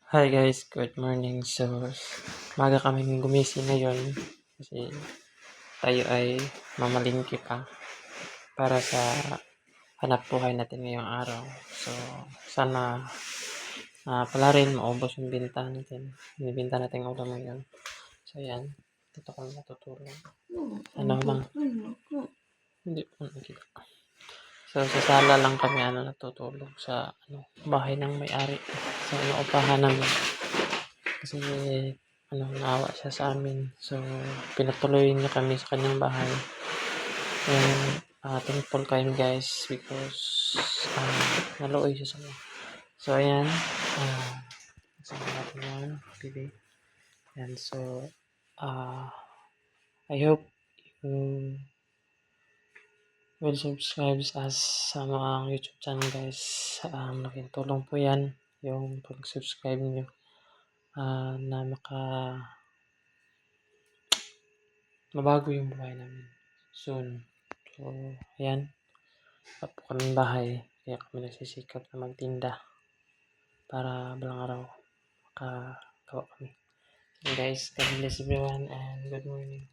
Hi guys, good morning. So, maga kaming gumising ngayon kasi tayo ay mamalingki pa para sa hanap buhay natin ngayong araw. So, sana pala rin maubos yung binta natin. Binibenta natin ang ulam ngayon. So, yan. Dito kami matutulog. Ano lang. Hindi po nakikita. So, sa sala lang kami natutulog sa bahay ng may-ari. Sa upahan namin. Kasi naawa siya sa amin. So, pinatuloy niya kami sa kanyang bahay. And thankful kayo guys because naluoy siya sa amin. So, ayan. Kasama natin yan. Bibi. And so, I hope you will subscribe us sa mga YouTube channel guys. Malaking tulong po yan. Yung pag-subscribe nyo. Na mabago yung buhay namin soon. So, ayan. Tapo kaming bahay. Kaya kami nagsisikap na magtinda para balang araw makagawa kami. So guys, God bless everyone and good morning.